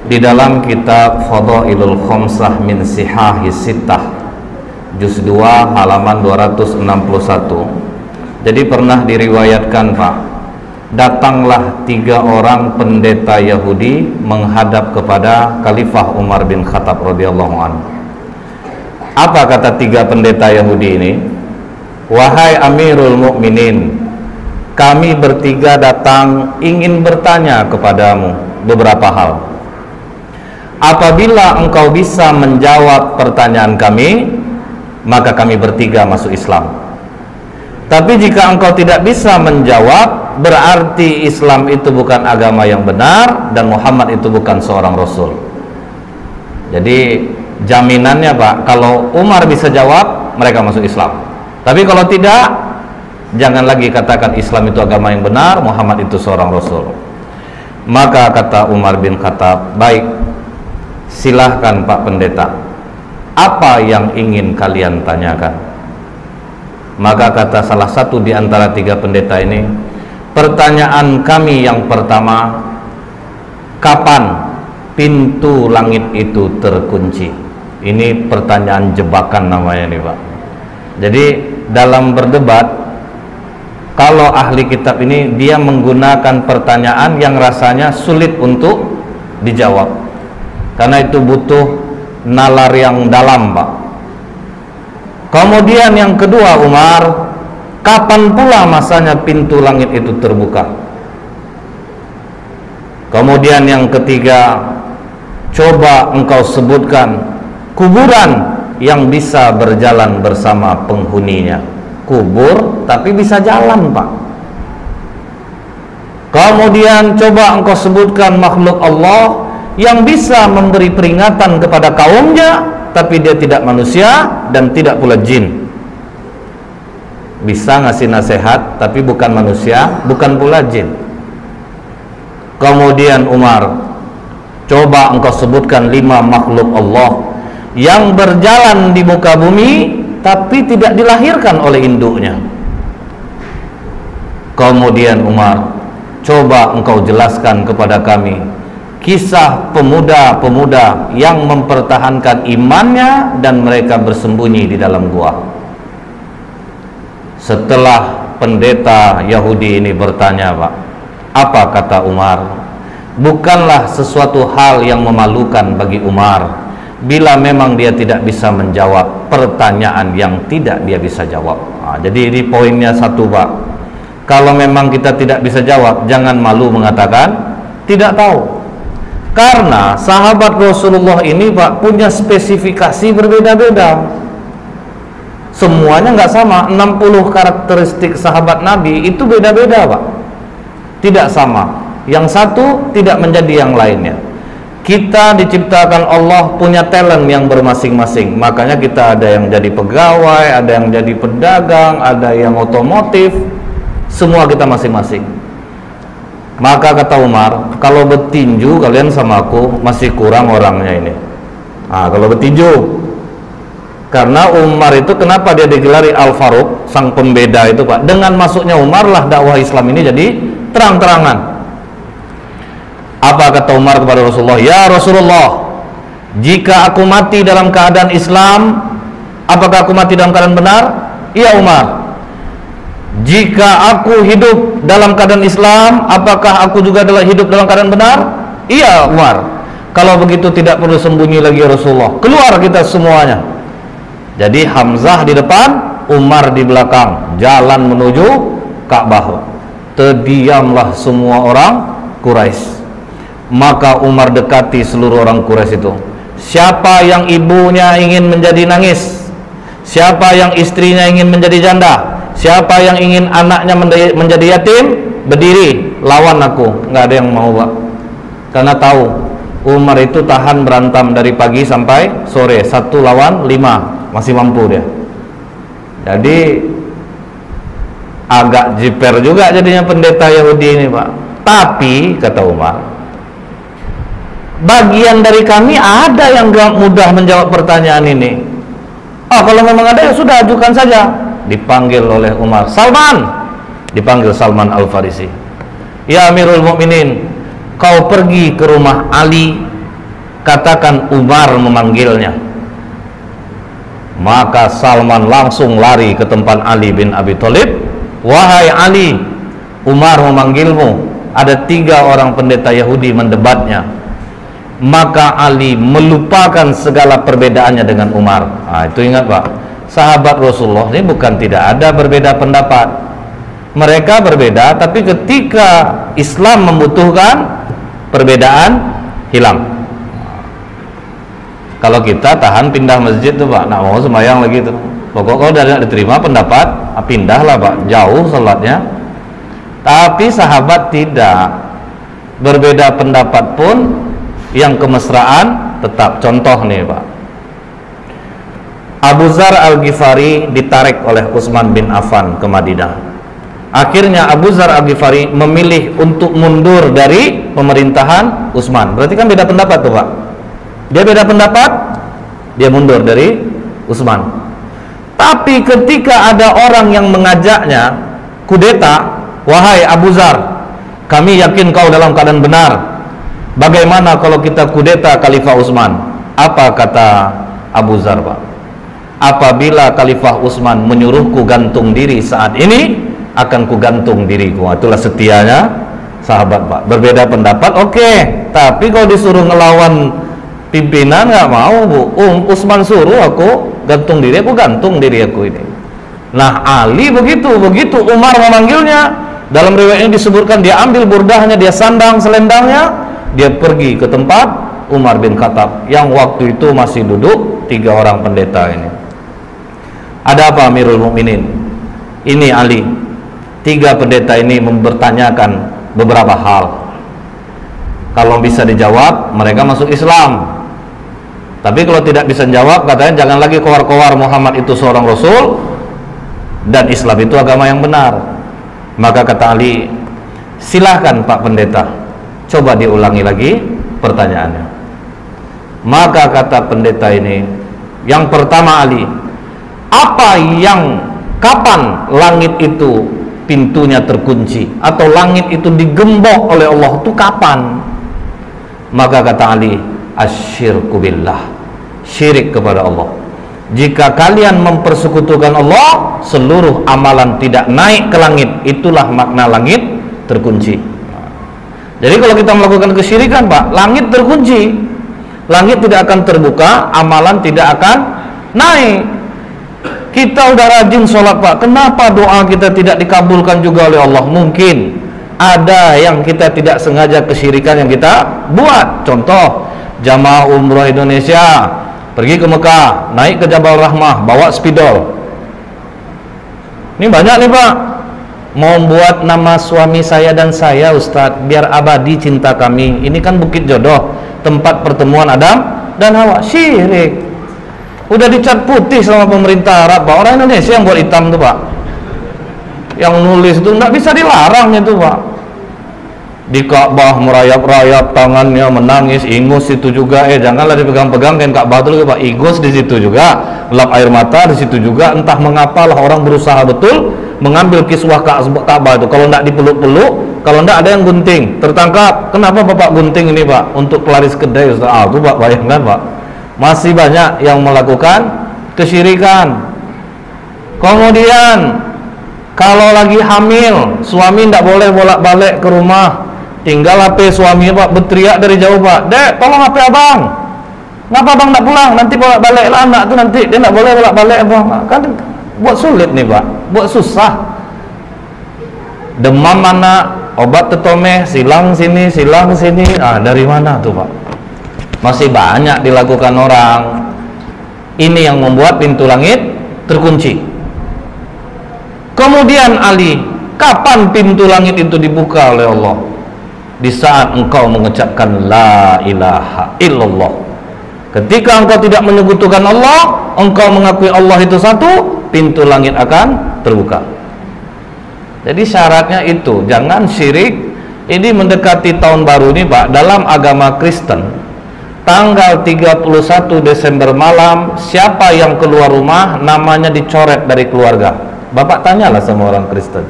di dalam kitab Fadailul Khamsah min Sihahi Sittah juz 2 halaman 261. Jadi pernah diriwayatkan, Pak, datanglah 3 orang pendeta Yahudi menghadap kepada Khalifah Umar bin Khattab radhiyallahu anhu. Apa kata 3 pendeta Yahudi ini? Wahai Amirul Mukminin, kami bertiga datang ingin bertanya kepadamu beberapa hal. Apabila engkau bisa menjawab pertanyaan kami, maka kami bertiga masuk Islam. Tapi jika engkau tidak bisa menjawab, berarti Islam itu bukan agama yang benar dan Muhammad itu bukan seorang Rasul. Jadi jaminannya, Pak, kalau Umar bisa jawab, mereka masuk Islam. Tapi kalau tidak, jangan lagi katakan Islam itu agama yang benar, Muhammad itu seorang Rasul. Maka kata Umar bin Khattab, baik, silahkan Pak Pendeta, apa yang ingin kalian tanyakan? Maka kata salah satu di antara 3 pendeta ini, pertanyaan kami yang pertama, kapan pintu langit itu terkunci? Ini pertanyaan jebakan namanya nih, Pak. Jadi dalam berdebat, kalau ahli kitab ini dia menggunakan pertanyaan yang rasanya sulit untuk dijawab, karena itu butuh nalar yang dalam, Pak. Kemudian yang kedua, Umar, kapan pula masanya pintu langit itu terbuka? Kemudian yang ketiga, coba engkau sebutkan kuburan yang bisa berjalan bersama penghuninya. Kubur tapi bisa jalan, Pak. Kemudian coba engkau sebutkan makhluk Allah yang bisa memberi peringatan kepada kaumnya, tapi dia tidak manusia dan tidak pula jin. Bisa ngasih nasihat tapi bukan manusia, bukan pula jin. Kemudian Umar, coba engkau sebutkan 5 makhluk Allah yang berjalan di muka bumi tapi tidak dilahirkan oleh induknya. Kemudian Umar, coba engkau jelaskan kepada kami kisah pemuda-pemuda yang mempertahankan imannya dan mereka bersembunyi di dalam gua. Setelah pendeta Yahudi ini bertanya, Pak, apa kata Umar? Bukanlah sesuatu hal yang memalukan bagi Umar bila memang dia tidak bisa menjawab pertanyaan yang tidak dia bisa jawab. Jadi ini poinnya satu, Pak. Kalau memang kita tidak bisa jawab, jangan malu mengatakan tidak tahu. Karena sahabat Rasulullah ini, Pak, punya spesifikasi berbeda-beda. Semuanya nggak sama. 60 karakteristik sahabat Nabi itu beda-beda, Pak. Tidak sama. Yang satu tidak menjadi yang lainnya. Kita diciptakan Allah punya talent yang bermasing-masing. Makanya kita ada yang jadi pegawai, ada yang jadi pedagang, ada yang otomotif. Semua kita masing-masing. Maka kata Umar, kalau bertinju kalian sama aku masih kurang orangnya ini. Kalau bertinju. Karena Umar itu kenapa dia digelari Al-Faruq, sang pembeda itu, Pak? Dengan masuknya Umar lah dakwah Islam ini jadi terang-terangan. Apa kata Umar kepada Rasulullah? Ya Rasulullah, jika aku mati dalam keadaan Islam, apakah aku mati dalam keadaan benar? Iya Umar. Jika aku hidup dalam keadaan Islam, apakah aku juga hidup dalam keadaan benar? Iya Umar. Kalau begitu tidak perlu sembunyi lagi Rasulullah. Keluar kita semuanya. Jadi Hamzah di depan, Umar di belakang, jalan menuju Ka'bah. Terdiamlah semua orang Quraisy. Maka Umar dekati seluruh orang Quraisy itu. Siapa yang ibunya ingin menjadi nangis, siapa yang istrinya ingin menjadi janda, siapa yang ingin anaknya menjadi yatim, berdiri lawan aku. Nggak ada yang mau, Pak. Karena tahu Umar itu tahan berantem dari pagi sampai sore, 1 lawan 5, masih mampu dia. Jadi agak jiper juga jadinya pendeta Yahudi ini, Pak. Tapi kata Umar, bagian dari kami ada yang mudah menjawab pertanyaan ini. Kalau memang ada, ya sudah, ajukan saja. Dipanggil oleh Umar, Salman. Dipanggil Salman Al-Farisi. Ya Amirul Mukminin, kau pergi ke rumah Ali, katakan Umar memanggilnya. Maka Salman langsung lari ke tempat Ali bin Abi Thalib. Wahai Ali, Umar memanggilmu. Ada 3 orang pendeta Yahudi mendebatnya. Maka Ali melupakan segala perbedaannya dengan Umar. Itu ingat Pak, sahabat Rasulullah ini bukan tidak ada berbeda pendapat. Mereka berbeda, tapi ketika Islam membutuhkan, perbedaan hilang. Kalau kita tahan pindah masjid tuh Pak, nak mau sembahyang lagi tuh, pokok kalau udah diterima pendapat, pindahlah Pak, jauh salatnya. Tapi sahabat tidak, berbeda pendapat pun yang kemesraan tetap. Contoh nih Pak, Abu Dzar Al-Ghifari ditarik oleh Utsman bin Affan ke Madinah. Akhirnya Abu Dzar Al-Ghifari memilih untuk mundur dari pemerintahan Utsman. Berarti kan beda pendapat tuh Pak. Dia beda pendapat, dia mundur dari Utsman. Tapi ketika ada orang yang mengajaknya kudeta, wahai Abu Dzar, kami yakin kau dalam keadaan benar. Bagaimana kalau kita kudeta Khalifah Utsman? Apa kata Abu Dzar Pak? Apabila Khalifah Utsman menyuruhku gantung diri saat ini, akan ku gantung diriku. Itulah setianya sahabat Pak. Berbeda pendapat, oke. Tapi kalau disuruh ngelawan pimpinan nggak mau Bu. Utsman suruh aku gantung diri, aku gantung diri aku ini. Nah Ali begitu Umar memanggilnya, dalam riwayat ini disebutkan dia ambil burdahnya, dia sandang selendangnya, dia pergi ke tempat Umar bin Khattab yang waktu itu masih duduk 3 orang pendeta ini. Ada apa Amirul Mukminin? Ini Ali. 3 pendeta ini mempertanyakan beberapa hal. Kalau bisa dijawab, mereka masuk Islam. Tapi kalau tidak bisa jawab, katanya jangan lagi kowar-kowar Muhammad itu seorang Rasul dan Islam itu agama yang benar. Maka kata Ali, silahkan Pak Pendeta, coba diulangi lagi pertanyaannya. Maka kata pendeta ini, yang pertama Ali, kapan langit itu pintunya terkunci atau langit itu digembok oleh Allah, itu kapan? Maka kata Ali, asyirku billah, syirik kepada Allah. Jika kalian mempersekutukan Allah, seluruh amalan tidak naik ke langit. Itulah makna langit terkunci. Jadi kalau kita melakukan kesyirikan Pak, langit terkunci, langit tidak akan terbuka, amalan tidak akan naik. Kita udah rajin sholat Pak, kenapa doa kita tidak dikabulkan juga oleh Allah? Mungkin ada yang kita tidak sengaja kesyirikan yang kita buat. Contoh, jamaah umroh Indonesia pergi ke Mekah, naik ke Jabal Rahmah, bawa spidol. Ini banyak nih Pak, mau buat nama suami saya dan saya Ustadz, biar abadi cinta kami. Ini kan bukit jodoh, tempat pertemuan Adam dan Hawa. Syirik. Udah dicat putih sama pemerintah Arab Pak. Orang Indonesia yang buat hitam tuh Pak, yang nulis itu nggak bisa dilarang itu Pak. Di Ka'bah merayap-rayap, tangannya menangis, ingus itu juga. Janganlah dipegang-pegang kain Ka'bah itu Pak, ingus di situ juga, lap air mata di situ juga. Entah mengapa lah orang berusaha betul mengambil kiswah Ka'bah itu. Kalau tidak dipeluk-peluk, kalau tidak ada yang gunting, tertangkap. Kenapa Bapak gunting ini Pak? Untuk pelaris kedai Ustaz. Itu Pak, bayangkan Pak, masih banyak yang melakukan kesyirikan. Kemudian kalau lagi hamil, suami tidak boleh bolak-balik ke rumah, tinggal HP suami Pak, berteriak dari jauh Pak, Dek tolong HP abang, ngapa abang tidak pulang, nanti bolak-balik lah anak tuh, nanti dia tidak boleh bolak-balik abang. Kan buat sulit nih Pak, buat susah. Demam anak, obat tetomeh, silang sini, dari mana tuh Pak? Masih banyak dilakukan orang. Ini yang membuat pintu langit terkunci. Kemudian Ali, kapan pintu langit itu dibuka oleh Allah? Di saat engkau mengucapkan la ilaha illallah. Ketika engkau tidak menyekutukan Allah, engkau mengakui Allah itu satu, pintu langit akan terbuka. Jadi syaratnya itu, jangan syirik. Ini mendekati tahun baru ini Pak, dalam agama Kristen, tanggal 31 Desember malam, siapa yang keluar rumah namanya dicoret dari keluarga. Bapak tanyalah sama orang Kristen.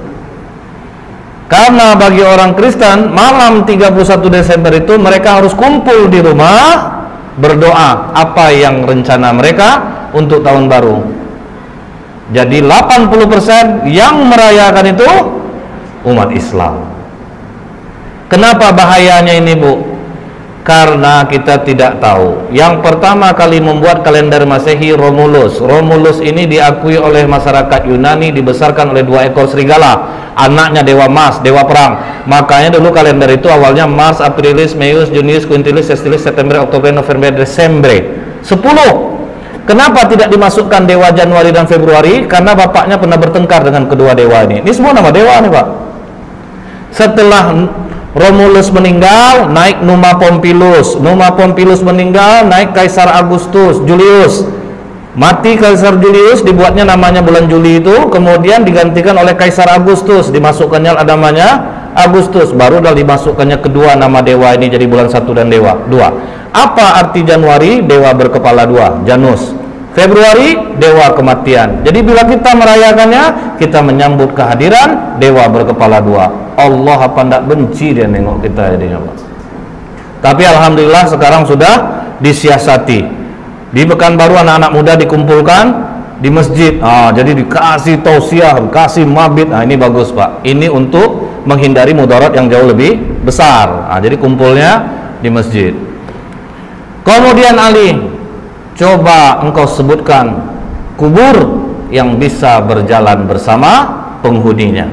Karena bagi orang Kristen, malam 31 Desember itu mereka harus kumpul di rumah berdoa apa yang rencana mereka untuk tahun baru. Jadi 80% yang merayakan itu umat Islam. Kenapa bahayanya ini, Bu? Karena kita tidak tahu. Yang pertama kali membuat kalender Masehi Romulus. Romulus ini diakui oleh masyarakat Yunani, dibesarkan oleh 2 ekor serigala, anaknya dewa Mars, dewa perang. Makanya dulu kalender itu awalnya Mars, Aprilis, Meius, Junius, Quintilis, Sestilis, September, Oktober, November, Desember. 10. Kenapa tidak dimasukkan dewa Januari dan Februari? Karena bapaknya pernah bertengkar dengan kedua dewa ini. Ini semua nama dewa nih, Pak. Setelah Romulus meninggal, naik Numa Pompilius. Numa Pompilius meninggal, naik Kaisar Augustus Julius. Mati Kaisar Julius, dibuatnya namanya bulan Juli itu, kemudian digantikan oleh Kaisar Augustus, dimasukkannya namanya Agustus. Baru dah dimasukkannya kedua nama dewa ini jadi bulan 1 dan dewa 2. Apa arti Januari? Dewa berkepala 2, Janus. Februari, dewa kematian. Jadi bila kita merayakannya, kita menyambut kehadiran dewa berkepala 2. Allah apa tidak benci dia nengok kita jadinya, Pak. Tapi alhamdulillah sekarang sudah disiasati. Di Pekanbaru anak-anak muda dikumpulkan di masjid. Jadi dikasih tausiah, dikasih mabit. Ini bagus, Pak. Ini untuk menghindari mudarat yang jauh lebih besar. Jadi kumpulnya di masjid. Kemudian Ali, coba engkau sebutkan kubur yang bisa berjalan bersama penghuninya.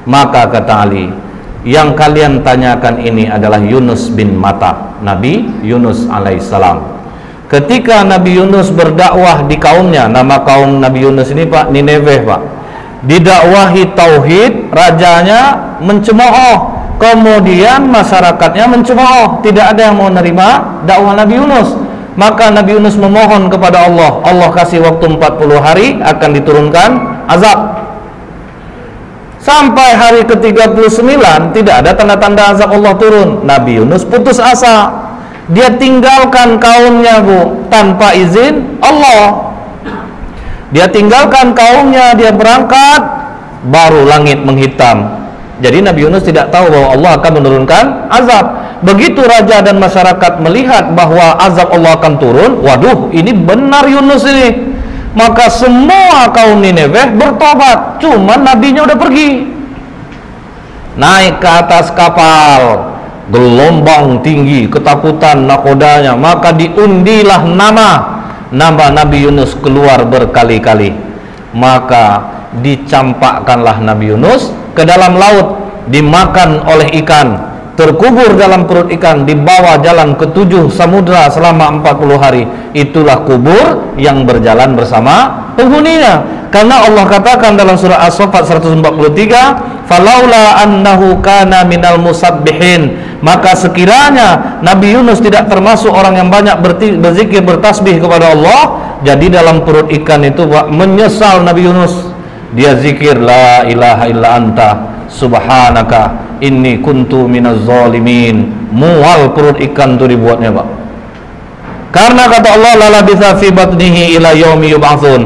Maka kata Ali, yang kalian tanyakan ini adalah Yunus bin Matta, Nabi Yunus alaihissalam. Ketika Nabi Yunus berdakwah di kaumnya, nama kaum Nabi Yunus ini, Pak, Nineveh, Pak, didakwahi tauhid, rajanya mencemooh, kemudian masyarakatnya mencemooh, tidak ada yang mau menerima dakwah Nabi Yunus. Maka Nabi Yunus memohon kepada Allah. Allah kasih waktu 40 hari akan diturunkan azab. Sampai hari ke-39 tidak ada tanda-tanda azab Allah turun. Nabi Yunus putus asa. Dia tinggalkan kaumnya, Bu, tanpa izin Allah. Dia tinggalkan kaumnya, dia berangkat, baru langit menghitam. Jadi Nabi Yunus tidak tahu bahwa Allah akan menurunkan azab. Begitu raja dan masyarakat melihat bahwa azab Allah akan turun, waduh, ini benar Yunus ini. Maka semua kaum Nineveh bertobat, cuman nabinya udah pergi. Naik ke atas kapal, gelombang tinggi, ketakutan nakodanya, maka diundilah nama Nabi Yunus keluar berkali-kali. Maka dicampakkanlah Nabi Yunus ke dalam laut, dimakan oleh ikan, terkubur dalam perut ikan, dibawa jalan ke 7 samudra selama 40 hari. Itulah kubur yang berjalan bersama penghuninya. Karena Allah katakan dalam surah As-Saffat 143, falaula annahu kana minal musabbihin, maka sekiranya Nabi Yunus tidak termasuk orang yang banyak berzikir, bertasbih kepada Allah, jadi dalam perut ikan itu, Pak, menyesal Nabi Yunus. Dia zikir la ilaha illa anta subhanaka inni kuntu minaz zalimin. Mual perut ikan itu dibuatnya, Pak. Karena kata Allah, la labitha fi batnihi ila yaumi yub'atsun,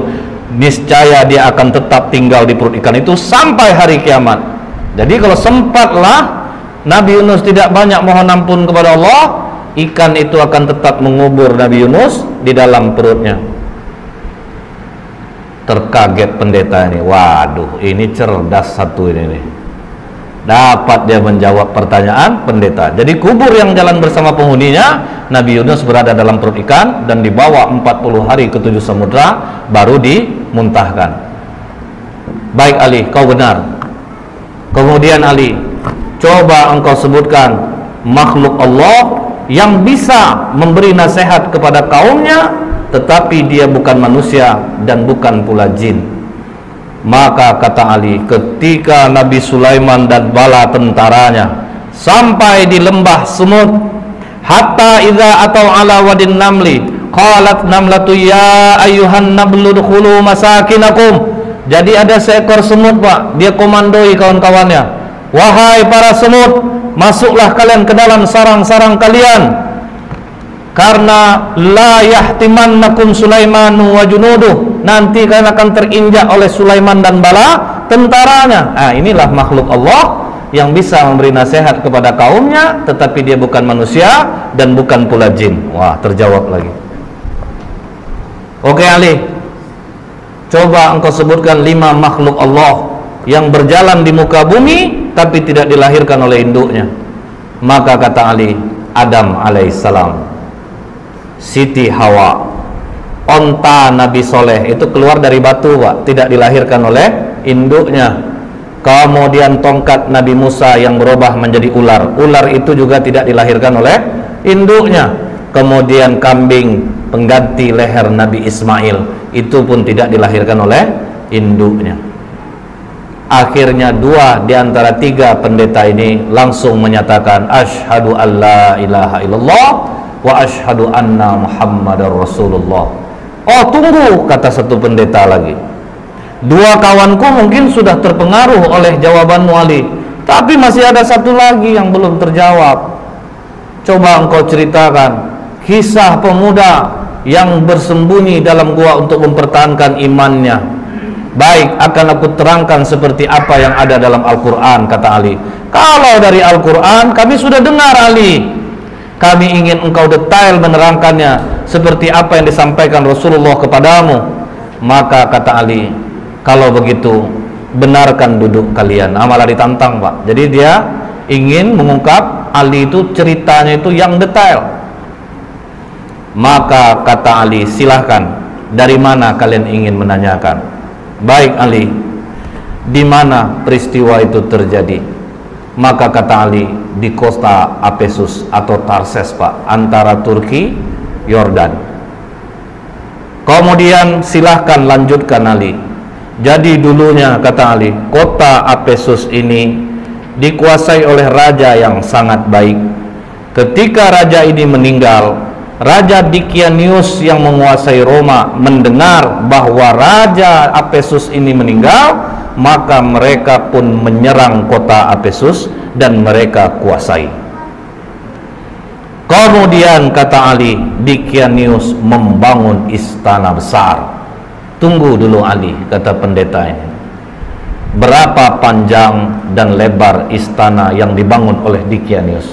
niscaya dia akan tetap tinggal di perut ikan itu sampai hari kiamat. Jadi kalau sempatlah Nabi Yunus tidak banyak mohon ampun kepada Allah, ikan itu akan tetap mengubur Nabi Yunus di dalam perutnya. Terkaget pendeta ini, waduh, ini cerdas satu ini nih. Dapat dia menjawab pertanyaan pendeta. Jadi kubur yang jalan bersama penghuninya, Nabi Yunus berada dalam perut ikan dan dibawa 40 hari ke 7 samudra, baru dimuntahkan. Baik Ali, kau benar. Kemudian Ali, coba engkau sebutkan makhluk Allah yang bisa memberi nasihat kepada kaumnya, tetapi dia bukan manusia dan bukan pula jin. Maka kata Ali, ketika Nabi Sulaiman dan bala tentaranya sampai di lembah semut, hatta idza atau ala wadin namli qalat namlatu ya ayyuhan nablu dkhulu masakinakum. Jadi ada seekor semut, Pak, dia komandoi kawan-kawannya, wahai para semut, masuklah kalian ke dalam sarang-sarang kalian, karena la yahtimannakum Sulaimanu wa junuduh, nanti kalian akan terinjak oleh Sulaiman dan bala tentaranya. Inilah makhluk Allah yang bisa memberi nasihat kepada kaumnya, tetapi dia bukan manusia dan bukan pula jin. Wah, terjawab lagi. Oke Ali, coba engkau sebutkan 5 makhluk Allah yang berjalan di muka bumi tapi tidak dilahirkan oleh induknya. Maka kata Ali, Adam alaihissalam, Siti Hawa, onta Nabi Soleh itu keluar dari batu Pak, tidak dilahirkan oleh induknya. Kemudian tongkat Nabi Musa yang berubah menjadi ular, ular itu juga tidak dilahirkan oleh induknya. Kemudian kambing pengganti leher Nabi Ismail, itu pun tidak dilahirkan oleh induknya. Akhirnya 2 di antara 3 pendeta ini langsung menyatakan asyhadu alla ilaha illallah wa asyhadu anna muhammadar rasulullah. Oh tunggu, kata satu pendeta lagi, 2 kawanku mungkin sudah terpengaruh oleh jawabanmu Ali, tapi masih ada satu lagi yang belum terjawab. Coba engkau ceritakan kisah pemuda yang bersembunyi dalam gua untuk mempertahankan imannya. Baik, akan aku terangkan seperti apa yang ada dalam Al-Quran, kata Ali. Kalau dari Al-Quran kami sudah dengar Ali, kami ingin engkau detail menerangkannya seperti apa yang disampaikan Rasulullah kepadamu. Maka kata Ali, kalau begitu benarkan duduk kalian. Malah ditantang Pak. Jadi dia ingin mengungkap Ali itu ceritanya itu yang detail. Maka kata Ali, silahkan, dari mana kalian ingin menanyakan? Baik Ali, di mana peristiwa itu terjadi? Maka kata Ali, di kota Apesus atau Tarses Pak, antara Turki, Yordan. Kemudian silahkan lanjutkan Ali. Jadi dulunya kata Ali, kota Apesus ini dikuasai oleh raja yang sangat baik. Ketika raja ini meninggal, Raja Dikianius yang menguasai Roma mendengar bahwa Raja Apesus ini meninggal, maka mereka pun menyerang kota Apesus dan mereka kuasai. Kemudian kata Ali, Dikianius membangun istana besar. Tunggu dulu Ali, kata pendeta ini, berapa panjang dan lebar istana yang dibangun oleh Dikianius?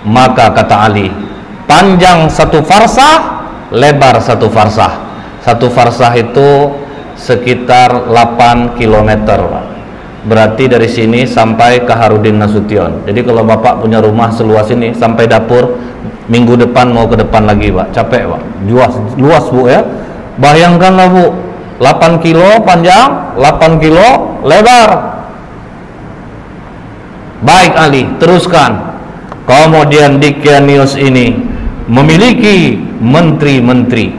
Maka kata Ali, panjang 1 farsah, lebar 1 farsah. 1 farsah itu sekitar 8 km Pak. Berarti dari sini sampai ke Harudin Nasution. Jadi kalau Bapak punya rumah seluas ini sampai dapur, minggu depan mau ke depan lagi Pak, capek Pak. Luas Bu ya. Bayangkanlah Bu, 8 kilo panjang, 8 kilo lebar. Baik Ali, teruskan. Kemudian Dikianius ini memiliki menteri-menteri,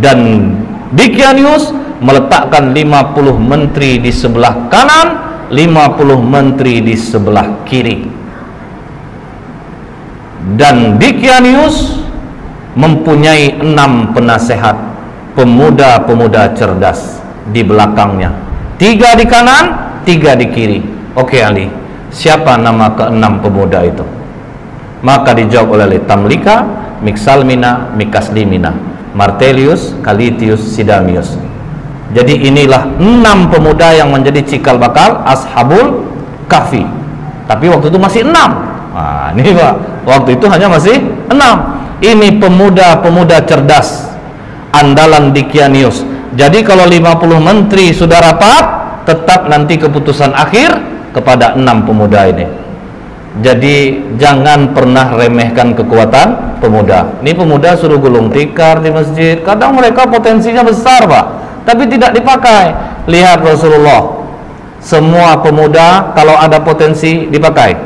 dan Dikianius meletakkan 50 menteri di sebelah kanan, 50 menteri di sebelah kiri. Dan Dikianius mempunyai 6 penasehat, pemuda-pemuda cerdas di belakangnya, 3 di kanan, 3 di kiri. Oke Ali, siapa nama ke-6 pemuda itu? Maka dijawab oleh Tamlika, Mixalmina, Mikasdimina, Martelius, Calitius, Sidamius. Jadi inilah 6 pemuda yang menjadi cikal bakal Ashabul Kahfi. Tapi waktu itu masih 6. Nah, ini Pak, waktu itu hanya masih 6. Ini pemuda-pemuda cerdas andalan Dikianius. Jadi kalau 50 menteri sudah rapat, tetap nanti keputusan akhir kepada 6 pemuda ini. Jadi jangan pernah remehkan kekuatan pemuda. Ini pemuda suruh gulung tikar di masjid. Kadang mereka potensinya besar Pak, tapi tidak dipakai. Lihat Rasulullah, semua pemuda kalau ada potensi dipakai.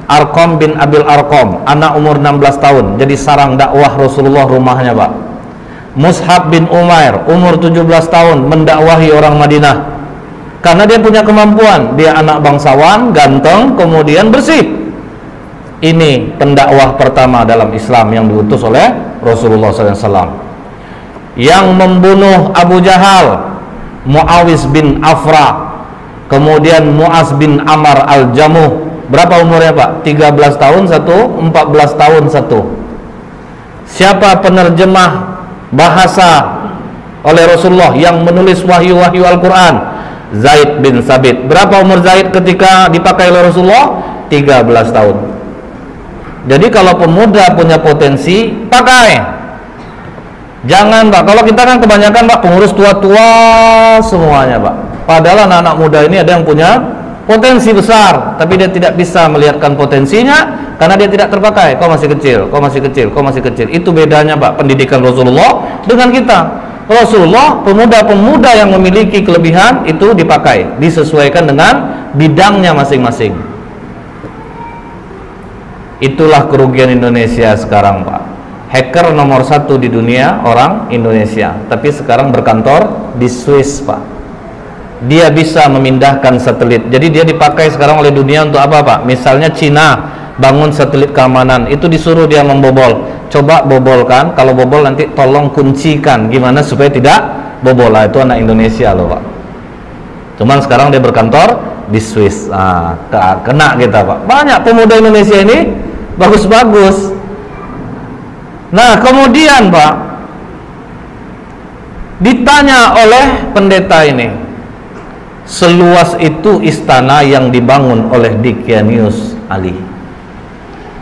Arqam bin Abil Arqam, anak umur 16 tahun, jadi sarang dakwah Rasulullah rumahnya Pak. Mus'hab bin Umair, umur 17 tahun, mendakwahi orang Madinah. Karena dia punya kemampuan, dia anak bangsawan, ganteng, kemudian bersih. Ini pendakwah pertama dalam Islam yang diutus oleh Rasulullah SAW. Yang membunuh Abu Jahal, Muawiz bin Afra, kemudian Muaz bin Amar al-Jamuh. Berapa umurnya Pak? 13 tahun satu, 14 tahun satu. Siapa penerjemah bahasa oleh Rasulullah yang menulis wahyu-wahyu Al-Quran? Zaid bin Sabit. Berapa umur Zaid ketika dipakai oleh Rasulullah? 13 tahun. Jadi kalau pemuda punya potensi, pakai. Jangan Pak, kalau kita kan kebanyakan Pak pengurus tua-tua semuanya Pak. Padahal anak-anak muda ini ada yang punya potensi besar, tapi dia tidak bisa melihatkan potensinya karena dia tidak terpakai. Kau masih kecil, kau masih kecil, kau masih kecil. Itu bedanya Pak pendidikan Rasulullah dengan kita. Rasulullah, pemuda-pemuda yang memiliki kelebihan itu dipakai, disesuaikan dengan bidangnya masing-masing. Itulah kerugian Indonesia sekarang Pak. Hacker nomor 1 di dunia orang Indonesia, tapi sekarang berkantor di Swiss Pak. Dia bisa memindahkan satelit, jadi dia dipakai sekarang oleh dunia untuk apa Pak? Misalnya Cina bangun satelit keamanan, itu disuruh dia membobol. Coba bobolkan, kalau bobol nanti tolong kuncikan gimana supaya tidak bobol. Lah itu anak Indonesia loh Pak. Cuman sekarang dia berkantor di Swiss. Kena kita Pak. Banyak pemuda Indonesia ini bagus-bagus. Nah kemudian Pak, ditanya oleh pendeta ini, seluas itu istana yang dibangun oleh Dickianius Ali,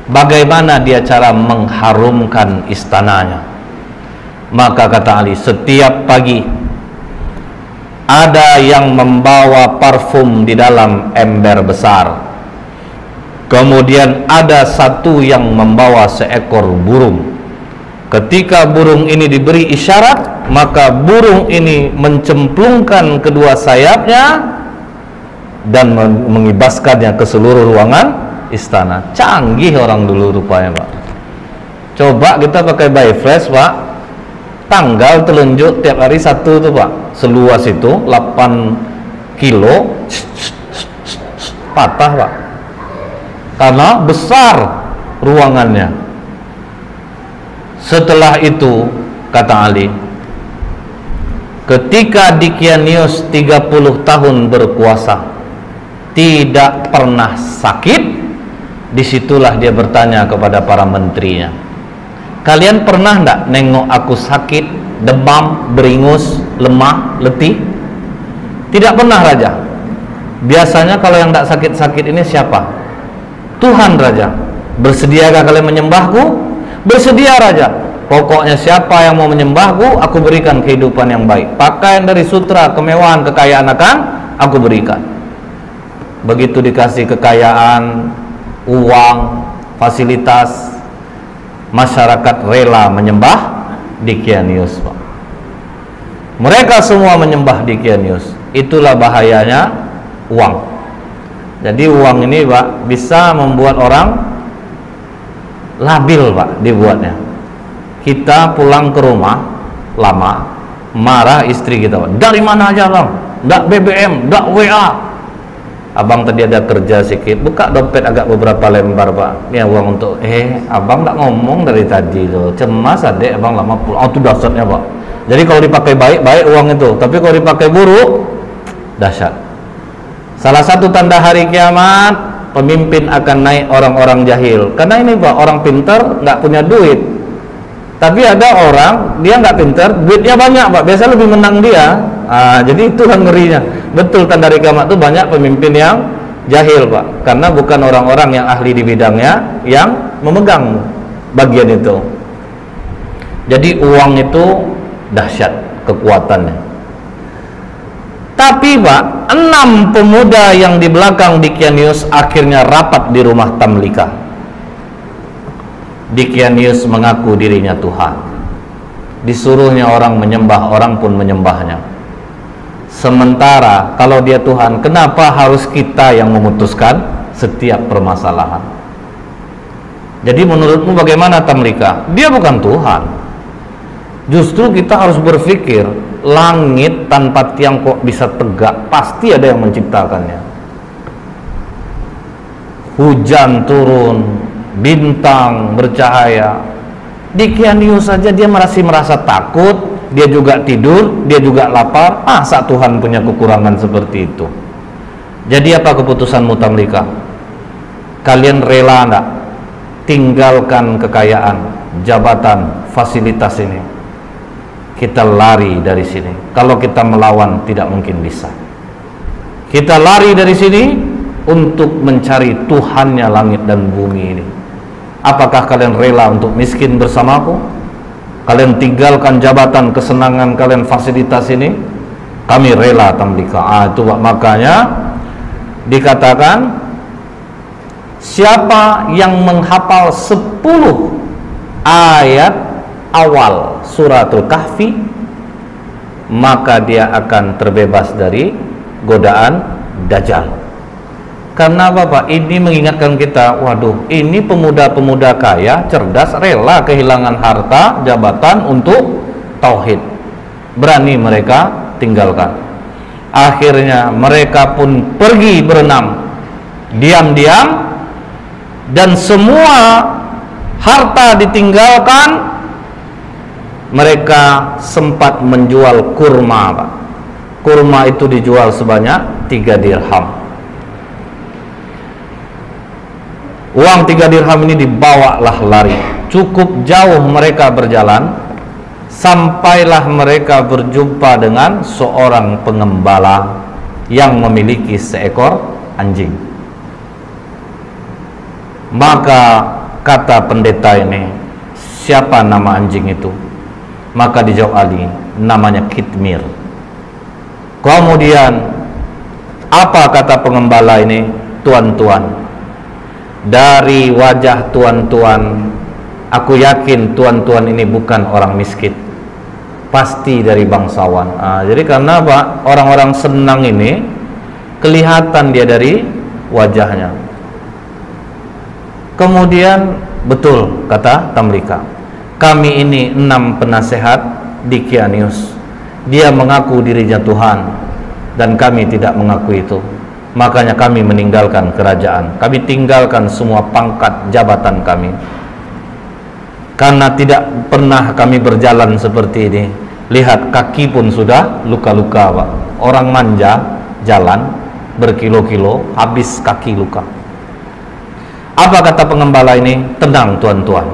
bagaimana dia cara mengharumkan istananya? Maka kata Ali, setiap pagi ada yang membawa parfum di dalam ember besar, kemudian ada satu yang membawa seekor burung. Ketika burung ini diberi isyarat, maka burung ini mencemplungkan kedua sayapnya dan mengibaskannya ke seluruh ruangan istana. Canggih orang dulu rupanya Pak. Coba kita pakai Bifresh Pak, tanggal telunjuk tiap hari satu tuh Pak, seluas itu 8 kilo patah Pak, karena besar ruangannya. Setelah itu kata Ali, ketika Dickianius 30 tahun berkuasa tidak pernah sakit, disitulah dia bertanya kepada para menterinya, kalian pernah enggak nengok aku sakit, demam, beringus, lemah, letih? Tidak pernah Raja. Biasanya kalau yang enggak sakit-sakit ini siapa? Tuhan Raja. Bersediakah kalian menyembahku? Bersedia Raja. Pokoknya siapa yang mau menyembahku, aku berikan kehidupan yang baik. Pakaian dari sutra, kemewahan, kekayaan akan aku berikan. Begitu dikasih kekayaan, uang, fasilitas, masyarakat rela menyembah Dickianius Pak. Mereka semua menyembah Dickianius. Itulah bahayanya uang. Jadi uang ini Pak bisa membuat orang labil Pak dibuatnya. Kita pulang ke rumah lama, marah istri kita Pak, dari mana aja Bang? Nggak BBM, nggak WA. Abang tadi ada kerja sedikit, buka dompet agak beberapa lembar Pak, ya uang untuk abang nggak ngomong dari tadi tuh, cemas adek abang lama pulang. Oh itu dahsyatnya Pak. Jadi kalau dipakai baik uang itu, tapi kalau dipakai buruk dahsyat. Salah satu tanda hari kiamat, pemimpin akan naik orang-orang jahil. Karena ini Pak, orang pintar nggak punya duit. Tapi ada orang dia nggak pintar, duitnya banyak Pak, biasa lebih menang dia. Jadi itu kan ngerinya. Betul tanda hari kiamat itu banyak pemimpin yang jahil Pak, karena bukan orang-orang yang ahli di bidangnya yang memegang bagian itu. Jadi uang itu dahsyat kekuatannya. Tapi Pak, 6 pemuda yang di belakang Dickianius akhirnya rapat di rumah Tamlika. Dickianius mengaku dirinya Tuhan. Disuruhnya orang menyembah, orang pun menyembahnya. Sementara kalau dia Tuhan, kenapa harus kita yang memutuskan setiap permasalahan? Jadi menurutmu bagaimana Tamlika? Dia bukan Tuhan. Justru kita harus berpikir, langit tanpa tiang kok bisa tegak? Pasti ada yang menciptakannya. Hujan turun, bintang bercahaya. Dickianius saja dia masih merasa takut, dia juga tidur, dia juga lapar. Masa Tuhan punya kekurangan seperti itu? Jadi apa keputusanmu Tamlika? Kalian rela enggak tinggalkan kekayaan, jabatan, fasilitas ini? Kita lari dari sini. Kalau kita melawan tidak mungkin bisa. Kita lari dari sini untuk mencari Tuhannya langit dan bumi ini. Apakah kalian rela untuk miskin bersamaku? Kalian tinggalkan jabatan, kesenangan kalian, fasilitas ini? Kami rela, tamlika. Itu makanya dikatakan, siapa yang menghafal 10 ayat awal suratul Kahfi, maka dia akan terbebas dari godaan Dajjal. Karena Bapak, ini mengingatkan kita, waduh, ini pemuda-pemuda kaya, cerdas, rela kehilangan harta, jabatan untuk tauhid. Berani mereka tinggalkan. Akhirnya mereka pun pergi berenam diam-diam, dan semua harta ditinggalkan. Mereka sempat menjual kurma, Pak. Kurma itu dijual sebanyak 3 dirham. Uang 3 dirham ini dibawalah lari. Cukup jauh mereka berjalan, sampailah mereka berjumpa dengan seorang pengembala yang memiliki seekor anjing. Maka kata pendeta ini, siapa nama anjing itu? Maka dijawab Ali, namanya Kitmir. Kemudian apa kata pengembala ini? Tuan-tuan, dari wajah tuan-tuan, aku yakin tuan-tuan ini bukan orang miskin, pasti dari bangsawan. Jadi karena apa? Orang-orang senang ini kelihatan dia dari wajahnya. Kemudian betul kata Tamlika, kami ini 6 penasehat Dicanius. Dia mengaku dirinya Tuhan dan kami tidak mengaku itu. Makanya kami meninggalkan kerajaan, kami tinggalkan semua pangkat jabatan kami, karena tidak pernah kami berjalan seperti ini. Lihat, kaki pun sudah luka-luka, Pak. Orang manja jalan berkilo-kilo, habis kaki luka. Apa kata pengembala ini? Tenang tuan-tuan,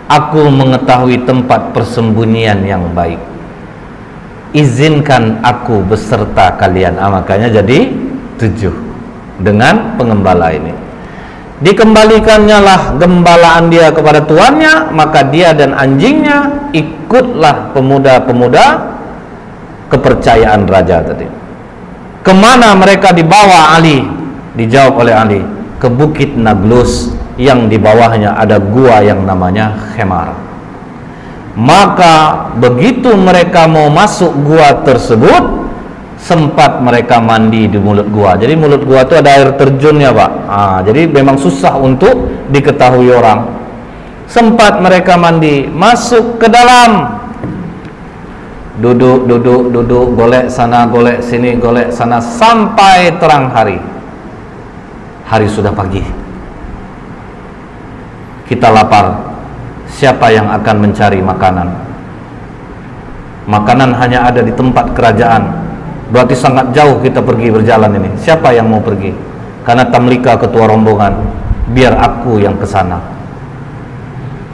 aku mengetahui tempat persembunyian yang baik. Izinkan aku beserta kalian. Makanya jadi 7 dengan pengembala ini. Dikembalikannya lah gembalaan dia kepada tuannya, maka dia dan anjingnya ikutlah pemuda-pemuda kepercayaan raja tadi. Kemana mereka dibawa Ali? Dijawab oleh Ali, ke Bukit Naglus yang di bawahnya ada gua yang namanya Khemar. Maka begitu mereka mau masuk gua tersebut, sempat mereka mandi di mulut gua. Jadi mulut gua itu ada air terjunnya, Pak. Jadi memang susah untuk diketahui orang. Sempat mereka mandi, masuk ke dalam, duduk, golek sana, golek sini, golek sana, sampai terang hari. Hari sudah pagi. Kita lapar. Siapa yang akan mencari makanan? Makanan hanya ada di tempat kerajaan. Berarti sangat jauh kita pergi berjalan ini. Siapa yang mau pergi? Karena Tamlika ketua rombongan, biar aku yang ke sana.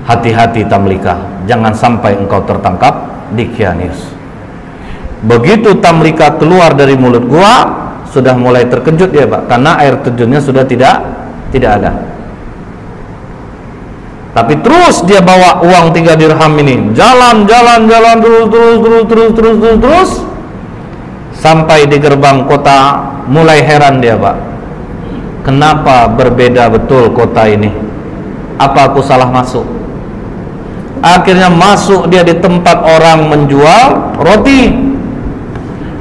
Hati-hati Tamlika, jangan sampai engkau tertangkap Dicanius. Begitu Tamlika keluar dari mulut gua, sudah mulai terkejut dia, Pak, karena air terjunnya sudah tidak ada. Tapi terus dia bawa uang 3 dirham ini, jalan terus sampai di gerbang kota. Mulai heran dia, Pak, kenapa berbeda betul kota ini? Apa aku salah masuk? Akhirnya masuk dia di tempat orang menjual roti.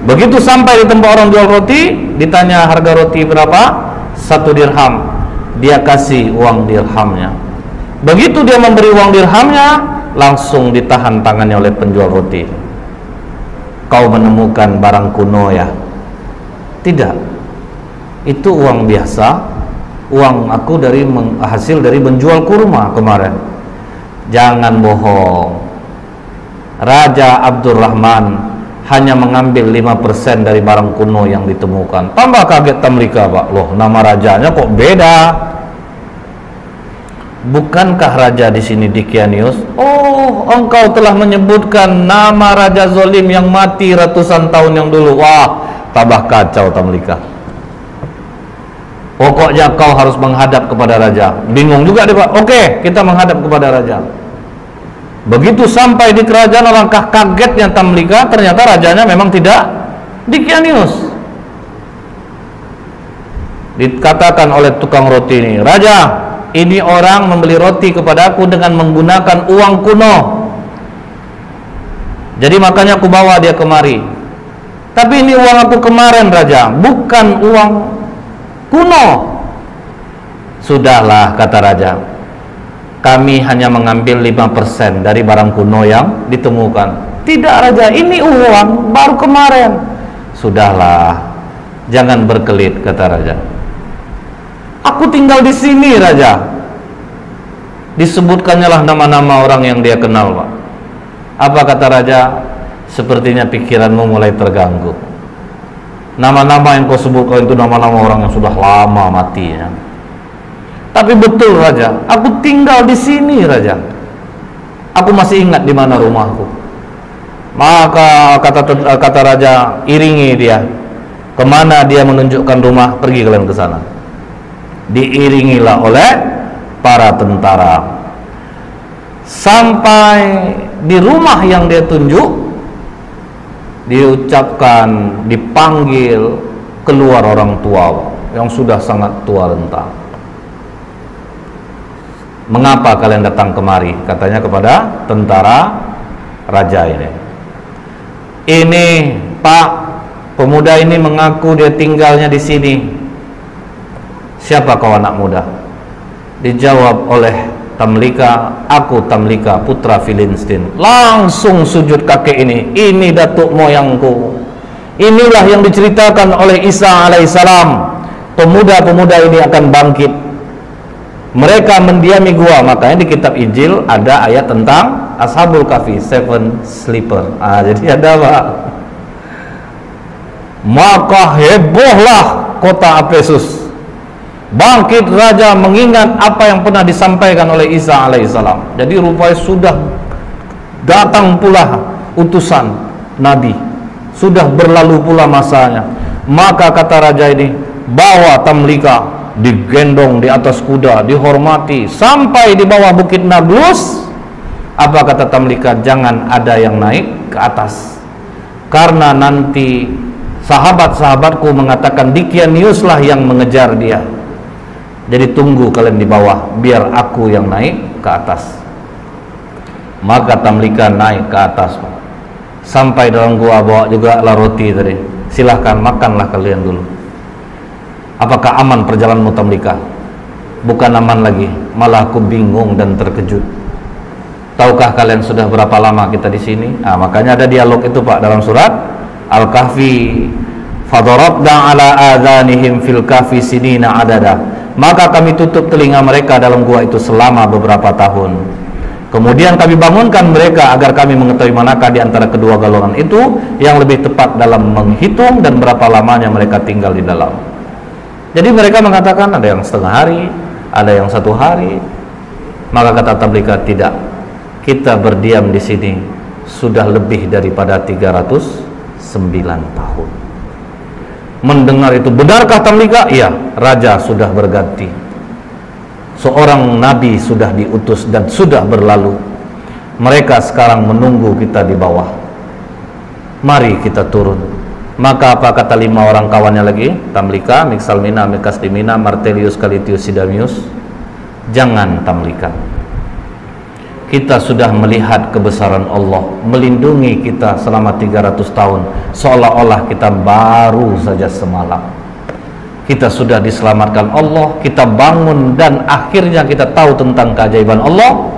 Begitu sampai di tempat orang jual roti, ditanya harga roti berapa? 1 dirham. Dia kasih uang dirhamnya. Begitu dia memberi uang dirhamnya, langsung ditahan tangannya oleh penjual roti. Kau menemukan barang kuno ya? Tidak, itu uang biasa. Uang aku dari hasil dari menjual kurma kemarin. Jangan bohong. Raja Abdurrahman hanya mengambil 5% dari barang kuno yang ditemukan. Tambah kaget Tamlika, Pak. Loh, nama rajanya kok beda? Bukankah raja di sini Dicanius? Oh, engkau telah menyebutkan nama raja zolim yang mati ratusan tahun yang dulu. Wah, tambah kacau Tamlika. Pokoknya kau harus menghadap kepada raja. Bingung juga dia Pak. Oke, kita menghadap kepada raja. Begitu sampai di kerajaan, alangkah kagetnya Tamlika, ternyata rajanya memang tidak Dicanius. Dikatakan oleh tukang roti ini, "Raja, ini orang membeli roti kepadaku dengan menggunakan uang kuno. Jadi makanya aku bawa dia kemari. Tapi ini uang aku kemarin, Raja, bukan uang kuno." "Sudahlah," kata raja, "kami hanya mengambil 5% dari barang kuno yang ditemukan." "Tidak, Raja, ini uang baru kemarin." "Sudahlah, jangan berkelit," kata raja. "Aku tinggal di sini, Raja." Disebutkannya lah nama-nama orang yang dia kenal, Pak. Apa kata raja? "Sepertinya pikiranmu mulai terganggu. Nama-nama yang kau sebutkan itu nama-nama orang yang sudah lama mati ya. Tapi betul, Raja, aku tinggal di sini, Raja. Aku masih ingat di mana rumahku." Maka kata raja, "Iringi dia. Kemana dia menunjukkan rumah, pergi kalian ke sana." Diiringilah oleh para tentara sampai di rumah yang dia tunjuk. Diucapkan, dipanggil keluar orang tua yang sudah sangat tua renta. "Mengapa kalian datang kemari?" katanya kepada tentara raja ini. "Ini, Pak, pemuda ini mengaku dia tinggalnya di sini." "Siapa kau, anak muda?" Dijawab oleh Tamlika, "Aku Tamlika, putra Filistin." Langsung sujud kakek ini datuk moyangku. Inilah yang diceritakan oleh Isa alaihissalam. Pemuda-pemuda ini akan bangkit. Mereka mendiami gua. Makanya di kitab Injil ada ayat tentang Ashabul Kahfi, seven sleeper. Jadi ada Pak. Maka hebohlah kota Efesus. Bangkit raja mengingat apa yang pernah disampaikan oleh Isa alaihissalam. Jadi rupanya sudah datang pula utusan Nabi, sudah berlalu pula masanya. Maka kata raja ini, bawa Tamlika, digendong di atas kuda, dihormati sampai di bawah bukit Nablus. Apa kata Tamlika? Jangan ada yang naik ke atas, karena nanti sahabat-sahabatku mengatakan Dicaniuslah yang mengejar dia. Jadi tunggu kalian di bawah, biar aku yang naik ke atas. Maka Tamlika naik ke atas, sampai dalam gua, bawa juga lah roti tadi. Silahkan makanlah kalian dulu. Apakah aman perjalananmu, Tamlika? Bukan aman lagi, malah aku bingung dan terkejut. Tahukah kalian sudah berapa lama kita di sini? Makanya ada dialog itu Pak dalam surat Al-Kahfi. Fadarabna ala adhanihim fil kahfi sinina adada. Maka kami tutup telinga mereka dalam gua itu selama beberapa tahun. Kemudian kami bangunkan mereka agar kami mengetahui manakah di antara kedua golongan itu yang lebih tepat dalam menghitung dan berapa lamanya mereka tinggal di dalam. Jadi mereka mengatakan ada yang setengah hari, ada yang 1 hari. Maka kata Tamlika, tidak, kita berdiam di sini sudah lebih daripada 309 tahun. Mendengar itu, benarkah Tamlika? Iya, raja sudah berganti. Seorang nabi sudah diutus dan sudah berlalu. Mereka sekarang menunggu kita di bawah. Mari kita turun. Maka apa kata 5 orang kawannya lagi? Tamlika, Mixalmina, Mekasdimina, Martelius, Calitius, Sidamius. Jangan Tamlika. Kita sudah melihat kebesaran Allah melindungi kita selama 300 tahun, seolah-olah kita baru saja semalam. Kita sudah diselamatkan Allah, kita bangun dan akhirnya kita tahu tentang keajaiban Allah.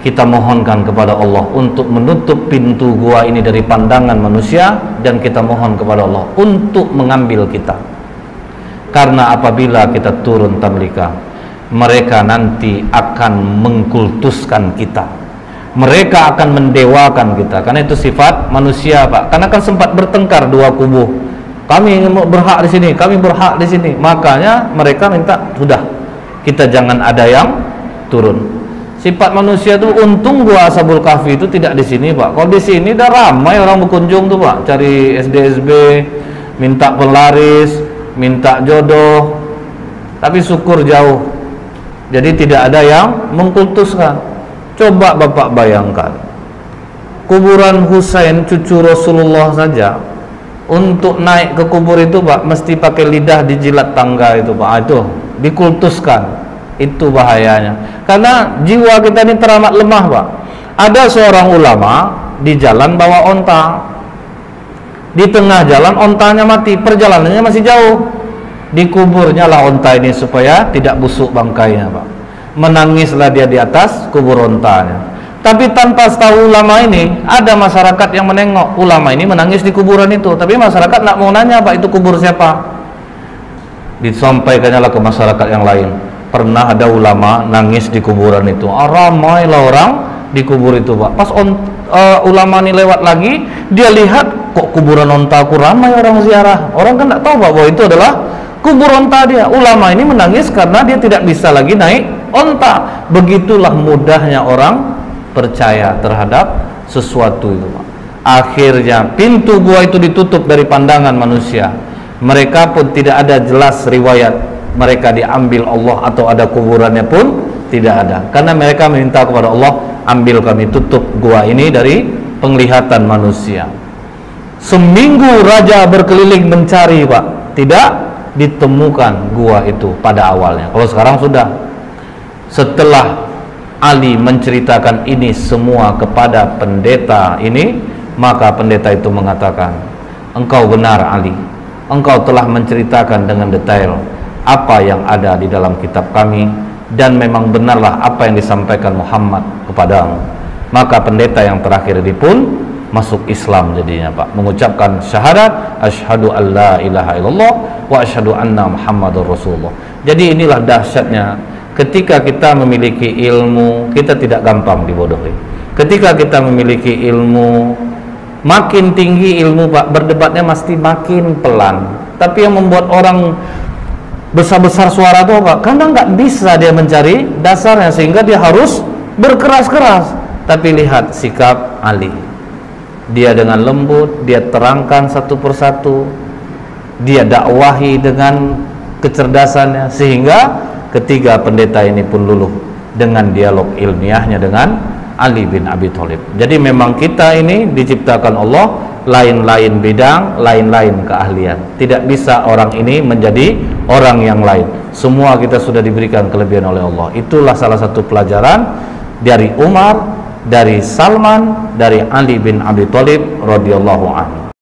Kita mohonkan kepada Allah untuk menutup pintu gua ini dari pandangan manusia, dan kita mohon kepada Allah untuk mengambil kita. Karena apabila kita turun Tamlika, mereka nanti akan mengkultuskan kita. Mereka akan mendewakan kita. Karena itu sifat manusia, Pak. Karena kan sempat bertengkar dua kubu. Kami berhak di sini, kami berhak di sini. Makanya mereka minta, sudah, kita jangan ada yang turun. Sifat manusia itu, untung gua Ashabul Kahfi itu tidak di sini, Pak. Kalau di sini udah ramai orang berkunjung tuh, Pak. Cari SDSB, minta pelaris, minta jodoh, Tapi syukur jauh. Jadi tidak ada yang mengkultuskan. Coba Bapak bayangkan, kuburan Husain cucu Rasulullah saja, untuk naik ke kubur itu Pak, mesti pakai lidah dijilat tangga itu Pak. Itu dikultuskan. Itu bahayanya. Karena jiwa kita ini teramat lemah Pak. Ada seorang ulama di jalan bawa onta. Di tengah jalan ontanya mati, perjalanannya masih jauh. Dikuburnya lah onta ini supaya tidak busuk bangkainya Pak. Menangislah dia di atas kubur ontanya. Tapi tanpa tahu ulama ini, ada masyarakat yang menengok ulama ini menangis di kuburan itu. Tapi masyarakat nak mau nanya Pak, itu kubur siapa? Disampaikannya lah ke masyarakat yang lain. Pernah ada ulama nangis di kuburan itu. Ramailah orang di kubur itu Pak. Pas ulama ini lewat lagi, dia lihat kok kuburan onta aku ramai orang ziarah. Orang kan tak tahu Pak bahwa itu adalah kubur onta dia. Ulama ini menangis karena dia tidak bisa lagi naik onta. Begitulah mudahnya orang percaya terhadap sesuatu itu Pak. Akhirnya pintu gua itu ditutup dari pandangan manusia. Mereka pun tidak ada jelas riwayat mereka diambil Allah atau ada kuburannya pun tidak ada. Karena mereka meminta kepada Allah, ambil kami, tutup gua ini dari penglihatan manusia. Seminggu raja berkeliling mencari Pak, tidak ditemukan gua itu pada awalnya. Kalau sekarang sudah. Setelah Ali menceritakan ini semua kepada pendeta ini, maka pendeta itu mengatakan, engkau benar Ali, engkau telah menceritakan dengan detail apa yang ada di dalam kitab kami, dan memang benarlah apa yang disampaikan Muhammad kepadamu. Maka pendeta yang terakhir ini pun masuk Islam jadinya Pak, mengucapkan syahadat asyhadu alla ilaha illallah wa asyhadu anna Muhammadur Rasulullah. Jadi inilah dahsyatnya ketika kita memiliki ilmu, kita tidak gampang dibodohi. Ketika kita memiliki ilmu, makin tinggi ilmu Pak, berdebatnya mesti makin pelan. Tapi yang membuat orang besar-besar suara itu Pak, karena nggak bisa dia mencari dasarnya, sehingga dia harus berkeras-keras. Tapi lihat sikap Ali, dia dengan lembut, dia terangkan satu persatu, dia dakwahi dengan kecerdasannya, sehingga ketiga pendeta ini pun luluh dengan dialog ilmiahnya dengan Ali bin Abi Thalib. Jadi memang kita ini diciptakan Allah lain-lain bidang, lain-lain keahlian. Tidak bisa orang ini menjadi orang yang lain. Semua kita sudah diberikan kelebihan oleh Allah. Itulah salah satu pelajaran dari Umar, dari Salman, dari Ali bin Abi Thalib radhiyallahu anhu.